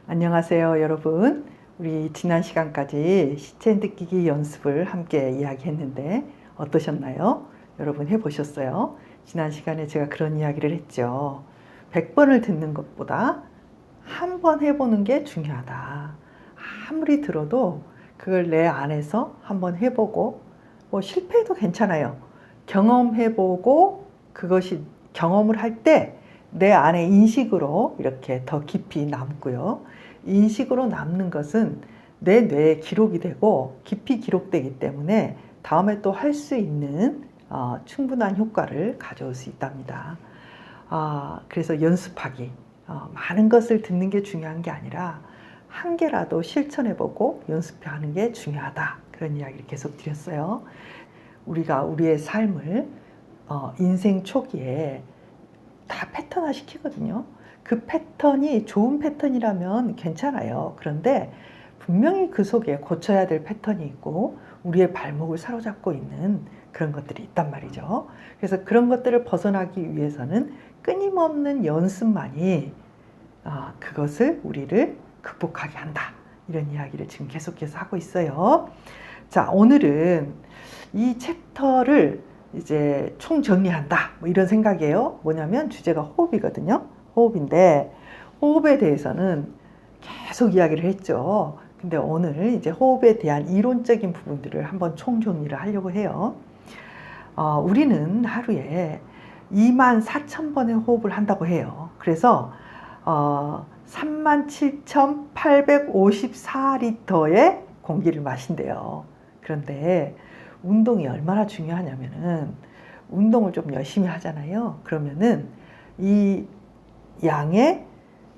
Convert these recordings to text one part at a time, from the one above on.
안녕하세요, 여러분. 우리 지난 시간까지 시체 느끼기 연습을 함께 이야기했는데 어떠셨나요? 여러분 해보셨어요? 지난 시간에 제가 그런 이야기를 했죠. 100번을 듣는 것보다 한 번 해보는 게 중요하다. 아무리 들어도 그걸 내 안에서 한번 해보고 뭐 실패해도 괜찮아요. 경험해보고 그것이 경험을 할 때 내 안에 인식으로 이렇게 더 깊이 남고요. 인식으로 남는 것은 내 뇌에 기록이 되고 깊이 기록되기 때문에 다음에 또 할 수 있는 충분한 효과를 가져올 수 있답니다. 그래서 연습하기, 많은 것을 듣는 게 중요한 게 아니라 한 개라도 실천해보고 연습하는 게 중요하다. 그런 이야기를 계속 드렸어요. 우리가 우리의 삶을 인생 초기에 다 패턴화 시키거든요. 그 패턴이 좋은 패턴이라면 괜찮아요. 그런데 분명히 그 속에 고쳐야 될 패턴이 있고 우리의 발목을 사로잡고 있는 그런 것들이 있단 말이죠. 그래서 그런 것들을 벗어나기 위해서는 끊임없는 연습만이 그것을 우리를 극복하게 한다. 이런 이야기를 지금 계속해서 하고 있어요. 자, 오늘은 이 챕터를 이제 총정리한다. 뭐 이런 생각이에요. 뭐냐면 주제가 호흡이거든요. 호흡인데 호흡에 대해서는 계속 이야기를 했죠. 근데 오늘 이제 호흡에 대한 이론적인 부분들을 한번 총정리를 하려고 해요. 우리는 하루에 24,000번의 호흡을 한다고 해요. 그래서 37,854리터의 공기를 마신대요. 그런데 운동이 얼마나 중요하냐면은 운동을 좀 열심히 하잖아요. 그러면은 이 양의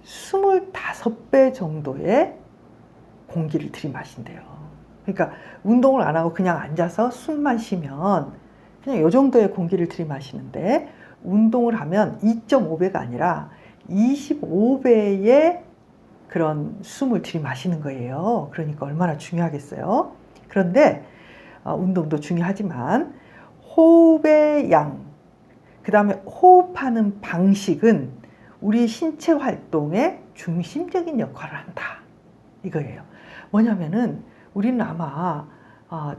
25배 정도의 공기를 들이마신대요. 그러니까 운동을 안 하고 그냥 앉아서 숨만 쉬면 그냥 이 정도의 공기를 들이마시는데 운동을 하면 2.5배가 아니라 25배의 그런 숨을 들이마시는 거예요. 그러니까 얼마나 중요하겠어요. 그런데 운동도 중요하지만 호흡의 양, 그 다음에 호흡하는 방식은 우리 신체 활동의 중심적인 역할을 한다. 이거예요. 뭐냐면은 우리는 아마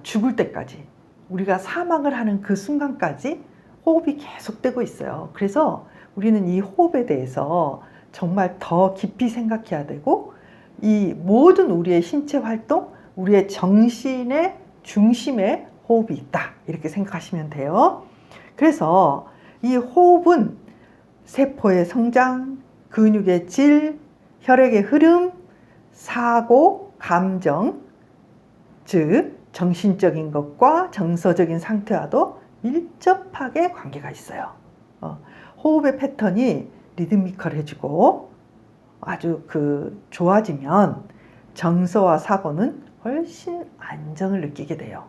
죽을 때까지 우리가 사망을 하는 그 순간까지 호흡이 계속되고 있어요. 그래서 우리는 이 호흡에 대해서 정말 더 깊이 생각해야 되고 이 모든 우리의 신체 활동, 우리의 정신의 중심에 호흡이 있다. 이렇게 생각하시면 돼요. 그래서 이 호흡은 세포의 성장, 근육의 질, 혈액의 흐름, 사고, 감정, 즉 정신적인 것과 정서적인 상태와도 밀접하게 관계가 있어요. 호흡의 패턴이 리드미컬해지고 아주 좋아지면 정서와 사고는 훨씬 안정을 느끼게 돼요.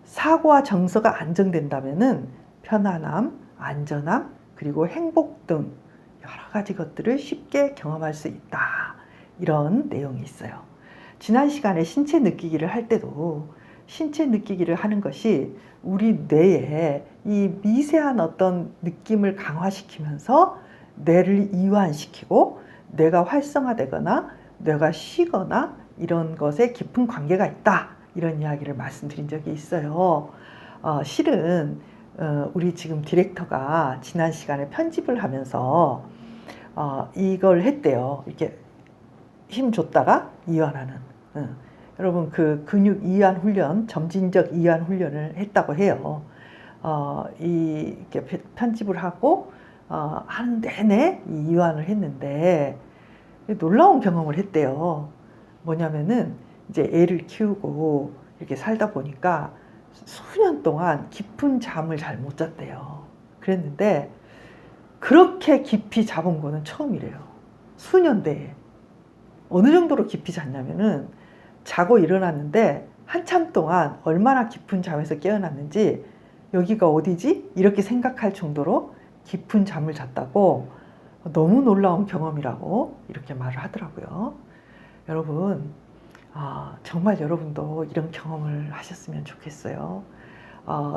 사고와 정서가 안정된다면은 편안함, 안전함, 그리고 행복 등 여러 가지 것들을 쉽게 경험할 수 있다. 이런 내용이 있어요. 지난 시간에 신체 느끼기를 할 때도 신체 느끼기를 하는 것이 우리 뇌에 이 미세한 어떤 느낌을 강화시키면서 뇌를 이완시키고 뇌가 활성화되거나 뇌가 쉬거나 이런 것에 깊은 관계가 있다. 이런 이야기를 말씀드린 적이 있어요. 실은 우리 지금 디렉터가 지난 시간에 편집을 하면서 이걸 했대요. 이렇게 힘 줬다가 이완하는. 여러분 그 근육 이완 훈련, 점진적 이완 훈련을 했다고 해요. 이렇게 편집을 하고 하는 내내 이완을 했는데 놀라운 경험을 했대요. 뭐냐면은 이제 애를 키우고 이렇게 살다 보니까 수년 동안 깊은 잠을 잘 못 잤대요. 그랬는데 그렇게 깊이 잡은 거는 처음이래요. 수년 내에. 어느 정도로 깊이 잤냐면은 자고 일어났는데 한참 동안 얼마나 깊은 잠에서 깨어났는지 여기가 어디지? 이렇게 생각할 정도로 깊은 잠을 잤다고 너무 놀라운 경험이라고 이렇게 말을 하더라고요. 여러분, 정말 여러분도 이런 경험을 하셨으면 좋겠어요.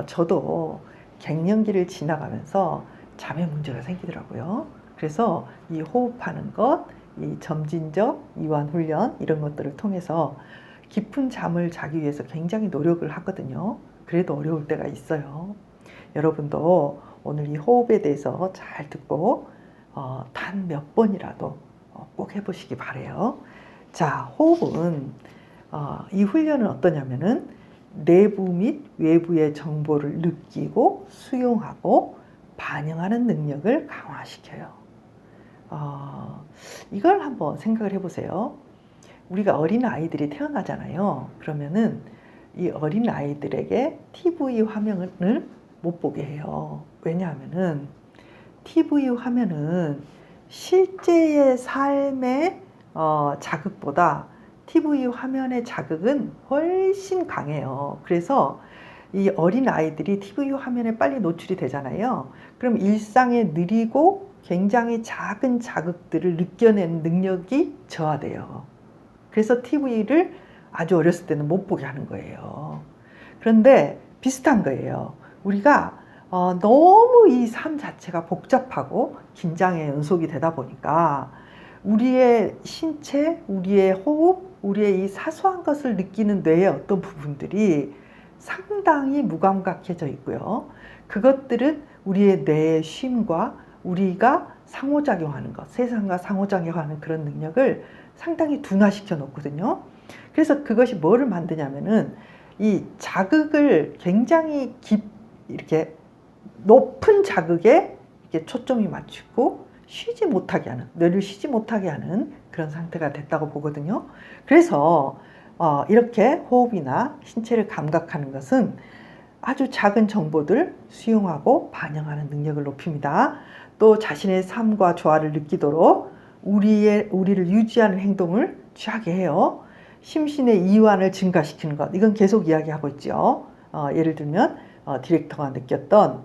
저도 갱년기를 지나가면서 잠에 문제가 생기더라고요. 그래서 이 호흡하는 것, 이 점진적 이완 훈련 이런 것들을 통해서 깊은 잠을 자기 위해서 굉장히 노력을 하거든요. 그래도 어려울 때가 있어요. 여러분도 오늘 이 호흡에 대해서 잘 듣고 단 몇 번이라도 꼭 해보시기 바래요. 자, 호흡은 이 훈련은 어떠냐면은 내부 및 외부의 정보를 느끼고 수용하고 반영하는 능력을 강화시켜요. 이걸 한번 생각을 해보세요. 우리가 어린 아이들이 태어나잖아요. 그러면은 이 어린 아이들에게 TV 화면을 못 보게 해요. 왜냐하면은 TV 화면은 실제의 삶의 자극보다 TV 화면의 자극은 훨씬 강해요. 그래서 이 어린 아이들이 TV 화면에 빨리 노출이 되잖아요. 그럼 일상에 느리고 굉장히 작은 자극들을 느껴내는 능력이 저하돼요. 그래서 TV를 아주 어렸을 때는 못 보게 하는 거예요. 그런데 비슷한 거예요. 우리가 너무 이 삶 자체가 복잡하고 긴장의 연속이 되다 보니까 우리의 신체, 우리의 호흡, 우리의 이 사소한 것을 느끼는 뇌의 어떤 부분들이 상당히 무감각해져 있고요. 그것들은 우리의 뇌의 쉼과 우리가 상호작용하는 것, 세상과 상호작용하는 그런 능력을 상당히 둔화시켜 놓거든요. 그래서 그것이 뭐를 만드냐면은 이 자극을 굉장히 이렇게 높은 자극에 이렇게 초점이 맞추고 쉬지 못하게 하는, 뇌를 쉬지 못하게 하는 그런 상태가 됐다고 보거든요. 그래서 이렇게 호흡이나 신체를 감각하는 것은 아주 작은 정보들을 수용하고 반영하는 능력을 높입니다. 또 자신의 삶과 조화를 느끼도록 우리를 유지하는 행동을 취하게 해요. 심신의 이완을 증가시키는 것, 이건 계속 이야기하고 있죠. 예를 들면 디렉터가 느꼈던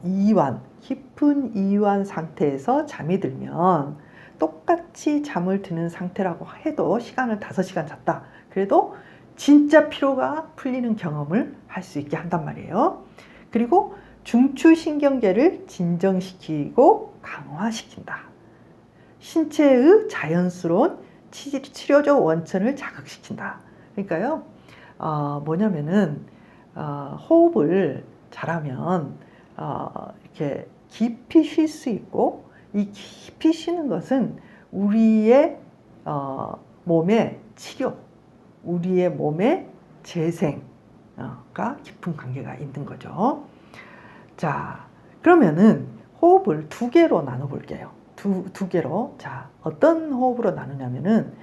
이완, 깊은 이완 상태에서 잠이 들면 똑같이 잠을 드는 상태라고 해도 시간을 5시간 잤다. 그래도 진짜 피로가 풀리는 경험을 할 수 있게 한단 말이에요. 그리고 중추신경계를 진정시키고 강화시킨다. 신체의 자연스러운 치료적 원천을 자극시킨다. 그러니까요, 뭐냐면은 호흡을 잘하면 이렇게 깊이 쉴 수 있고, 이 깊이 쉬는 것은 우리의 몸의 치료, 우리의 몸의 재생과 깊은 관계가 있는 거죠. 자, 그러면은 호흡을 2개로 나눠 볼게요. 두 개로. 자, 어떤 호흡으로 나누냐면은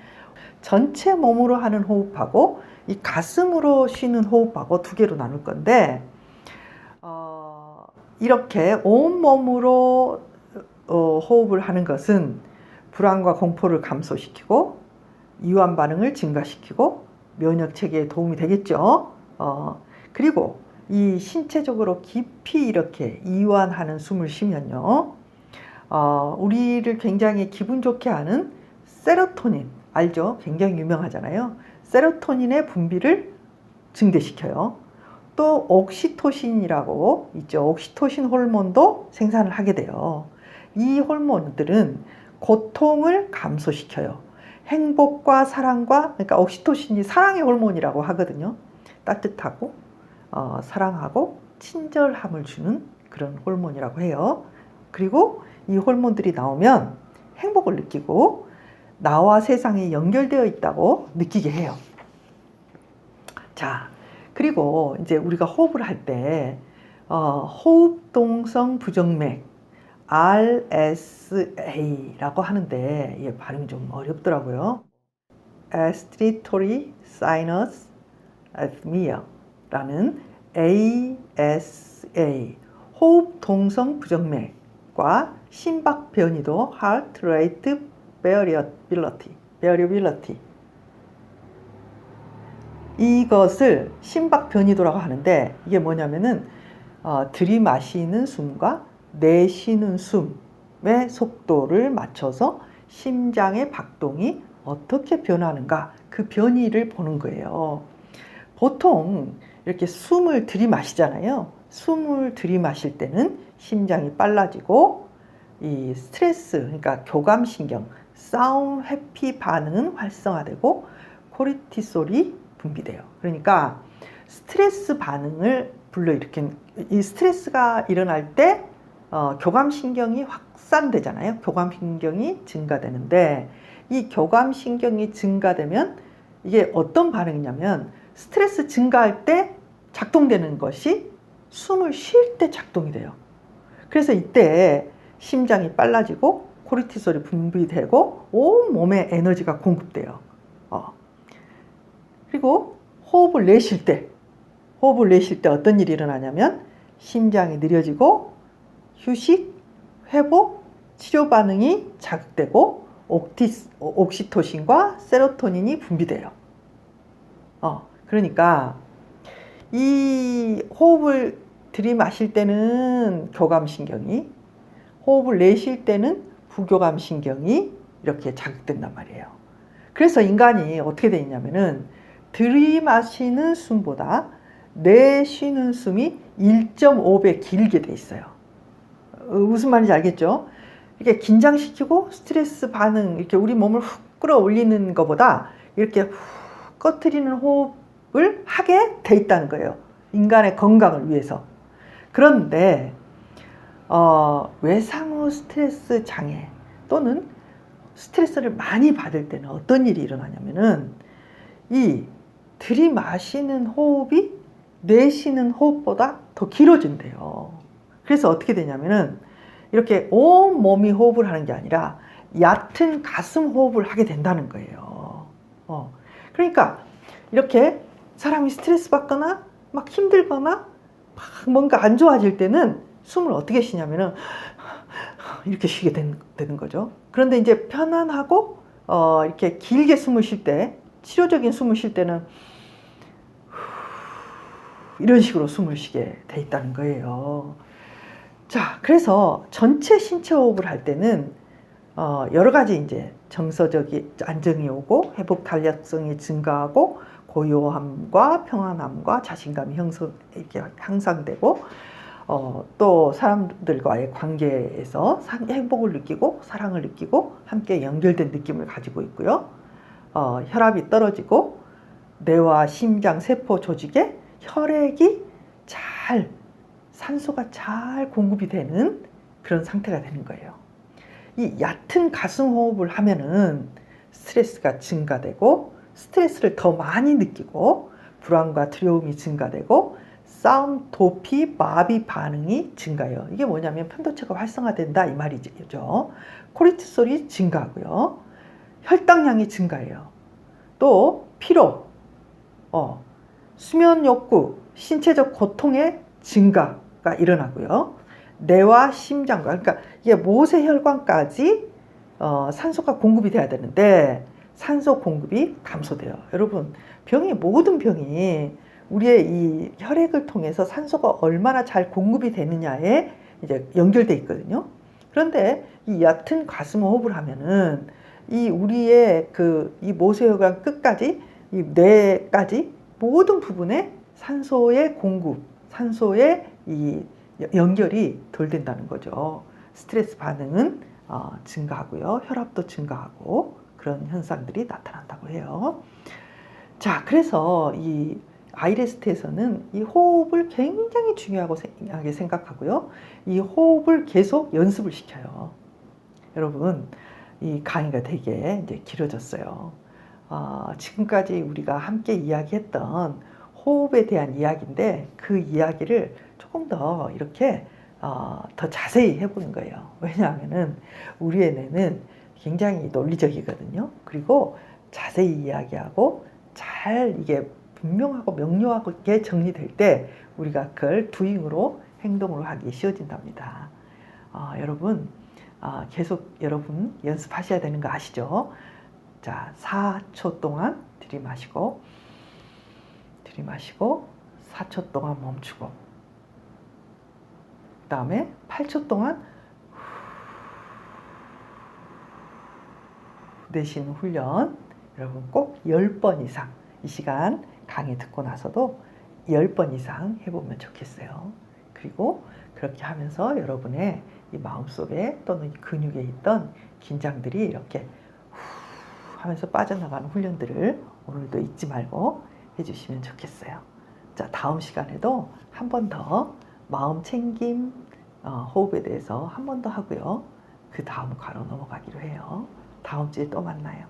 전체 몸으로 하는 호흡하고 이 가슴으로 쉬는 호흡하고 2개로 나눌 건데, 이렇게 온몸으로 호흡을 하는 것은 불안과 공포를 감소시키고 이완 반응을 증가시키고 면역 체계에 도움이 되겠죠. 그리고 이 신체적으로 깊이 이렇게 이완하는 숨을 쉬면요, 우리를 굉장히 기분 좋게 하는 세로토닌, 알죠? 굉장히 유명하잖아요. 세로토닌의 분비를 증대시켜요. 또 옥시토신이라고 있죠. 옥시토신 호르몬도 생산을 하게 돼요. 이 호르몬들은 고통을 감소시켜요. 행복과 사랑과, 그러니까 옥시토신이 사랑의 호르몬이라고 하거든요. 따뜻하고 사랑하고 친절함을 주는 그런 호르몬이라고 해요. 그리고 이 호르몬들이 나오면 행복을 느끼고 나와 세상이 연결되어 있다고 느끼게 해요. 자, 그리고 이제 우리가 호흡을 할 때 호흡동성 부정맥 RSA라고 하는데, 예, 발음이 좀 어렵더라고요. Respiratory Sinus Arrhythmia라는 ASA, 호흡동성 부정맥과 심박 변이도 Heart Rate Variability, 이것을 심박 변이도라고 하는데, 이게 뭐냐면은 들이마시는 숨과 내쉬는 숨의 속도를 맞춰서 심장의 박동이 어떻게 변하는가, 그 변이를 보는 거예요. 보통 이렇게 숨을 들이마시잖아요. 숨을 들이마실 때는 심장이 빨라지고 이 스트레스, 그러니까 교감신경, 싸움, 회피 반응은 활성화되고 코르티솔이 분비돼요. 그러니까 스트레스 반응을 불러일으킨, 이 스트레스가 일어날 때 교감신경이 확산되잖아요. 교감신경이 증가되는데 이 교감신경이 증가되면 이게 어떤 반응이냐면 스트레스 증가할 때 작동되는 것이 숨을 쉴 때 작동이 돼요. 그래서 이때 심장이 빨라지고 코르티솔이 분비되고 온 몸에 에너지가 공급돼요. 그리고 호흡을 내쉴 때 어떤 일이 일어나냐면 심장이 느려지고 휴식, 회복, 치료 반응이 자극되고 옥시토신과 세로토닌이 분비돼요. 그러니까 이 호흡을 들이마실 때는 교감신경이, 호흡을 내쉴 때는 부교감신경이 이렇게 자극된단 말이에요. 그래서 인간이 어떻게 되어 있냐면은 들이마시는 숨보다 내쉬는 숨이 1.5배 길게 돼 있어요. 무슨 말인지 알겠죠? 이렇게 긴장시키고 스트레스 반응, 이렇게 우리 몸을 훅 끌어올리는 것보다 이렇게 훅 꺼트리는 호흡을 하게 돼 있다는 거예요. 인간의 건강을 위해서. 그런데 외상후 스트레스 장애 또는 스트레스를 많이 받을 때는 어떤 일이 일어나냐면은 이 들이마시는 호흡이 내쉬는 호흡보다 더 길어진대요. 그래서 어떻게 되냐면은 이렇게 온 몸이 호흡을 하는 게 아니라 얕은 가슴 호흡을 하게 된다는 거예요. 그러니까 이렇게 사람이 스트레스 받거나 막 힘들거나 막 뭔가 안 좋아질 때는 숨을 어떻게 쉬냐면은 이렇게 쉬게 되는 거죠. 그런데 이제 편안하고 이렇게 길게 숨을 쉴 때, 치료적인 숨을 쉴 때는 이런 식으로 숨을 쉬게 돼 있다는 거예요. 자, 그래서 전체 신체 호흡을 할 때는 여러 가지 이제 정서적인 안정이 오고 회복 탄력성이 증가하고 고요함과 평안함과 자신감이 이렇게 향상되고 또 사람들과의 관계에서 행복을 느끼고 사랑을 느끼고 함께 연결된 느낌을 가지고 있고요. 혈압이 떨어지고 뇌와 심장, 세포 조직에 혈액이 산소가 잘 공급이 되는 그런 상태가 되는 거예요. 이 얕은 가슴 호흡을 하면은 스트레스가 증가되고 스트레스를 더 많이 느끼고 불안과 두려움이 증가되고 싸움, 도피, 마비 반응이 증가해요. 이게 뭐냐면 편도체가 활성화된다 이 말이죠. 코르티솔이 증가하고요. 혈당량이 증가해요. 또 피로, 수면 욕구, 신체적 고통의 증가가 일어나고요. 뇌와 심장과, 그러니까 이게 모세혈관까지 산소가 공급이 돼야 되는데 산소 공급이 감소돼요. 여러분, 모든 병이 우리의 이 혈액을 통해서 산소가 얼마나 잘 공급이 되느냐에 이제 연결돼 있거든요. 그런데 이 얕은 가슴 호흡을 하면은 이 우리의 이 모세혈관 끝까지 이 뇌까지 모든 부분에 산소의 공급, 산소의 이 연결이 덜 된다는 거죠. 스트레스 반응은 증가하고요. 혈압도 증가하고 그런 현상들이 나타난다고 해요. 자, 그래서 이 아이레스트에서는 이 호흡을 굉장히 중요하게 생각하고요. 이 호흡을 계속 연습을 시켜요. 여러분, 이 강의가 되게 이제 길어졌어요. 지금까지 우리가 함께 이야기했던 호흡에 대한 이야기인데 그 이야기를 조금 더 이렇게 더 자세히 해보는 거예요. 왜냐하면은 우리의 뇌는 굉장히 논리적이거든요. 그리고 자세히 이야기하고 잘 이게 분명하고 명료하게 정리될 때 우리가 그걸 두잉으로 행동으로 하기 쉬워진답니다. 여러분 계속 여러분 연습하셔야 되는 거 아시죠? 자, 4초 동안 들이마시고 4초 동안 멈추고 그 다음에 8초 동안 내쉬는 훈련 여러분 꼭 10번 이상 이 시간 강의 듣고 나서도 10번 이상 해보면 좋겠어요. 그리고 그렇게 하면서 여러분의 이 마음속에 또는 이 근육에 있던 긴장들이 이렇게 후 하면서 빠져나가는 훈련들을 오늘도 잊지 말고 해주시면 좋겠어요. 자, 다음 시간에도 한 번 더 마음 챙김, 호흡에 대해서 한 번 더 하고요. 그 다음 과로 넘어가기로 해요. 다음 주에 또 만나요.